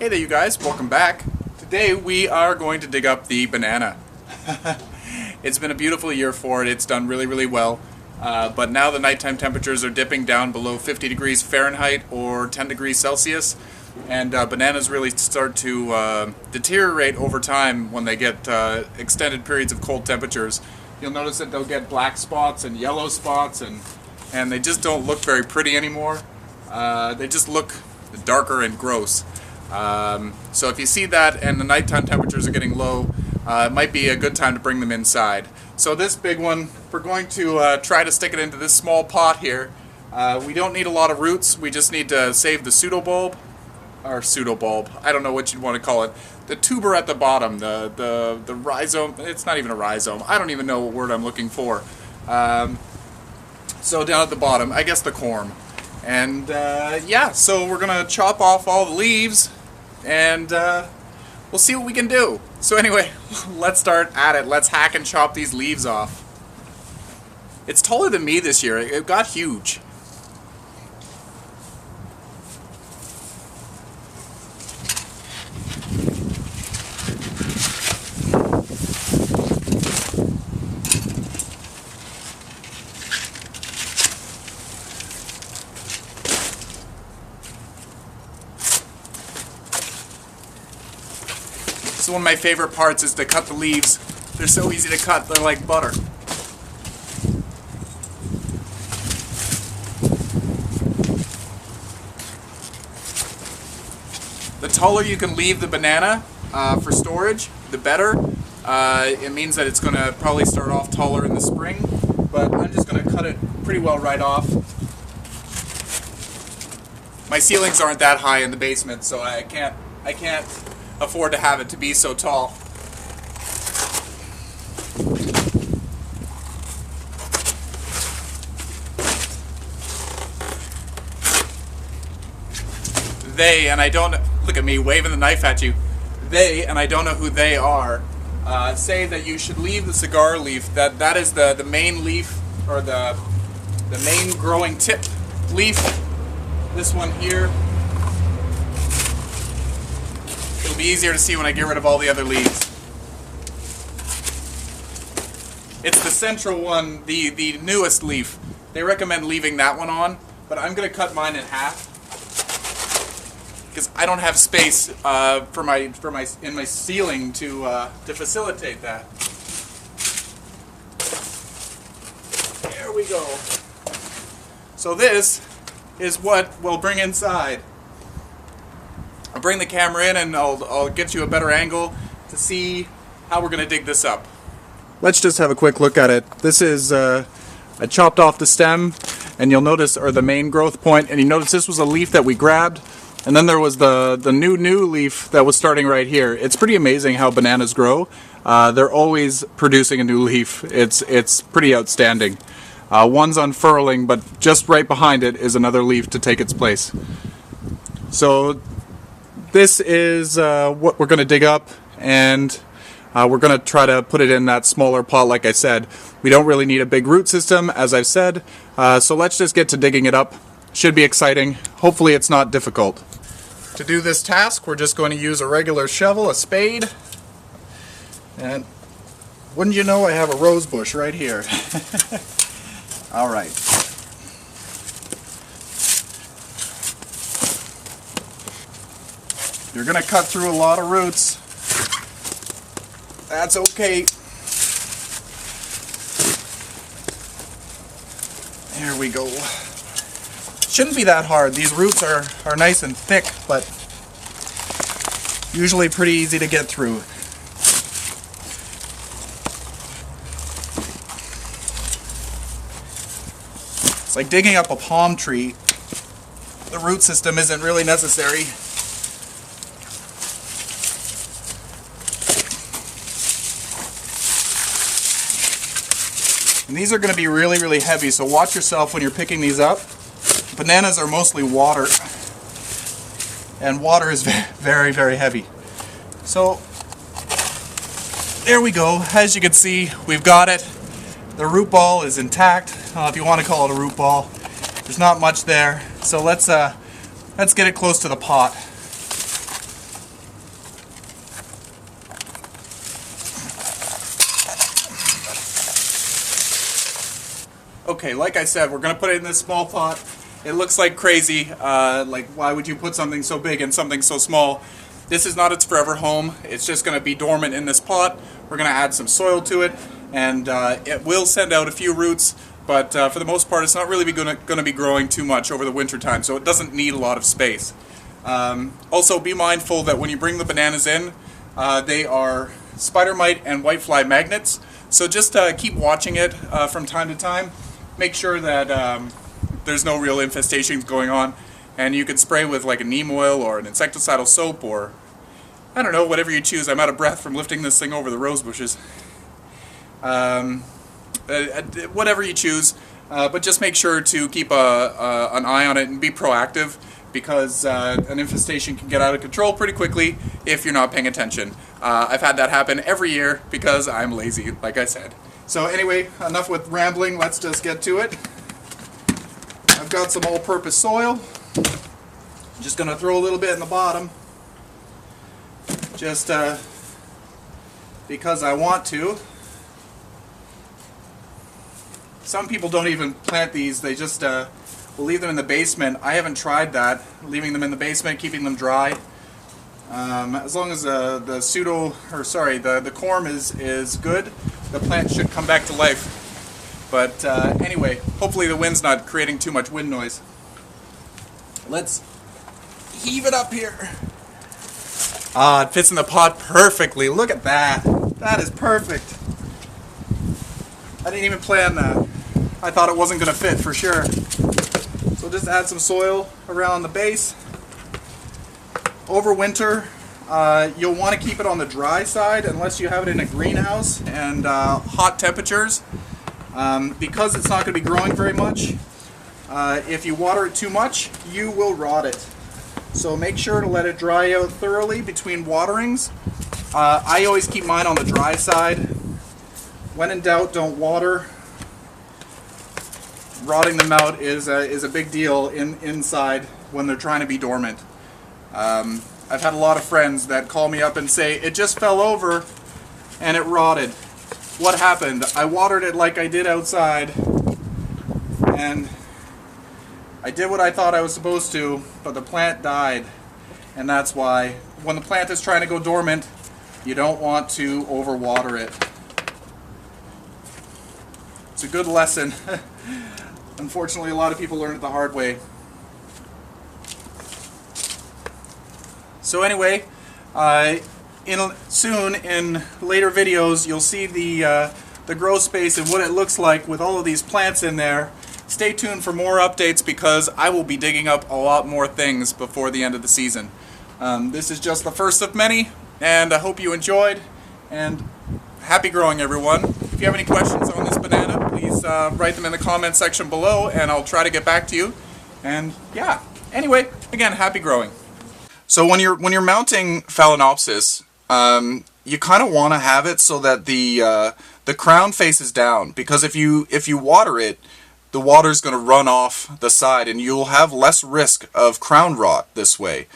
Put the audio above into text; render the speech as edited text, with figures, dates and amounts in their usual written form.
Hey there you guys, welcome back. Today we are going to dig up the banana. It's been a beautiful year for it, it's done really well, but now the nighttime temperatures are dipping down below 50 degrees Fahrenheit or 10 degrees Celsius, and bananas really start to deteriorate over time when they get extended periods of cold temperatures. You'll notice that they'll get black spots and yellow spots, and they just don't look very pretty anymore. They just look darker and gross. So if you see that and the nighttime temperatures are getting low, it might be a good time to bring them inside. So this big one, we're going to try to stick it into this small pot here. We don't need a lot of roots, we just need to save the pseudobulb, I don't know what you'd want to call it, the tuber at the bottom, the rhizome, it's not even a rhizome, I don't even know what word I'm looking for. So down at the bottom, I guess the corm. And yeah, so we're gonna chop off all the leaves and we'll see what we can do. So anyway, let's start at it. Let's hack and chop these leaves off. It's taller than me this year. It got huge. So one of my favorite parts is to cut the leaves. They're so easy to cut, they're like butter. The taller you can leave the banana for storage, the better. It means that it's going to probably start off taller in the spring, but I'm just going to cut it pretty well right off. My ceilings aren't that high in the basement, so I can't afford to have it to be so tall. They, and I don't, look at me waving the knife at you, they, and I don't know who they are, say that you should leave the cigar leaf, that is the main leaf, or the main growing tip leaf, this one here. It'll be easier to see when I get rid of all the other leaves. It's the central one, the newest leaf. They recommend leaving that one on, but I'm going to cut mine in half because I don't have space in my ceiling to facilitate that. There we go. So this is what we'll bring inside. I'll bring the camera in and I'll get you a better angle to see how we're going to dig this up. Let's just have a quick look at it. This is, I chopped off the stem, and you'll notice, or the main growth point, and you notice this was a leaf that we grabbed, and then there was the new leaf that was starting right here. It's pretty amazing how bananas grow. They're always producing a new leaf. It's pretty outstanding. One's unfurling, but just right behind it is another leaf to take its place. So this is what we're going to dig up, and we're going to try to put it in that smaller pot like I said. We don't really need a big root system, as I've said, so let's just get to digging it up. Should be exciting. Hopefully it's not difficult. To do this task, we're just going to use a regular shovel, a spade, and wouldn't you know I have a rose bush right here. Alright. You're going to cut through a lot of roots. That's okay. There we go. Shouldn't be that hard. These roots are nice and thick, but usually pretty easy to get through. It's like digging up a palm tree. The root system isn't really necessary. And these are going to be really heavy, so watch yourself when you're picking these up. Bananas are mostly water, and water is very heavy. So there we go. As you can see, we've got it. The root ball is intact, if you want to call it a root ball. There's not much there, so let's get it close to the pot. Okay, like I said, we're going to put it in this small pot. It looks like crazy. Like, why would you put something so big in something so small? This is not its forever home. It's just going to be dormant in this pot. We're going to add some soil to it, and it will send out a few roots, but for the most part, it's not really going to be growing too much over the winter time, so it doesn't need a lot of space. Also, be mindful that when you bring the bananas in, they are spider mite and whitefly magnets, so just keep watching it from time to time. Make sure that there's no real infestations going on, and you can spray with like a neem oil or an insecticidal soap, or I don't know, whatever you choose. I'm out of breath from lifting this thing over the rose bushes. Whatever you choose, but just make sure to keep an eye on it and be proactive, because an infestation can get out of control pretty quickly if you're not paying attention. I've had that happen every year because I'm lazy, like I said. So anyway, enough with rambling, let's just get to it. I've got some all-purpose soil. I'm just going to throw a little bit in the bottom, just because I want to. Some people don't even plant these, they just will leave them in the basement. I haven't tried that, leaving them in the basement, keeping them dry. As long as the corm is good, the plant should come back to life. But anyway, hopefully the wind's not creating too much wind noise. Let's heave it up here. Ah, it fits in the pot perfectly. Look at that. That is perfect. I didn't even plan that. I thought it wasn't going to fit for sure. So just add some soil around the base. Over winter, you'll want to keep it on the dry side unless you have it in a greenhouse and hot temperatures. Because it's not going to be growing very much, if you water it too much, you will rot it. So make sure to let it dry out thoroughly between waterings. I always keep mine on the dry side. When in doubt, don't water. Rotting them out is a big deal inside when they're trying to be dormant. I've had a lot of friends that call me up and say, it just fell over and it rotted. What happened? I watered it like I did outside, and I did what I thought I was supposed to, but the plant died. And that's why when the plant is trying to go dormant, you don't want to overwater it. It's a good lesson. Unfortunately, a lot of people learn it the hard way. So anyway, soon in later videos, you'll see the grow space and what it looks like with all of these plants in there. Stay tuned for more updates, because I will be digging up a lot more things before the end of the season. This is just the first of many, and I hope you enjoyed, and happy growing, everyone. If you have any questions on this banana, please write them in the comment section below, and I'll try to get back to you. And yeah, anyway, again, happy growing. So when you're mounting Phalaenopsis, you kind of want to have it so that the crown faces down, because if you water it, the water's going to run off the side, and you'll have less risk of crown rot this way.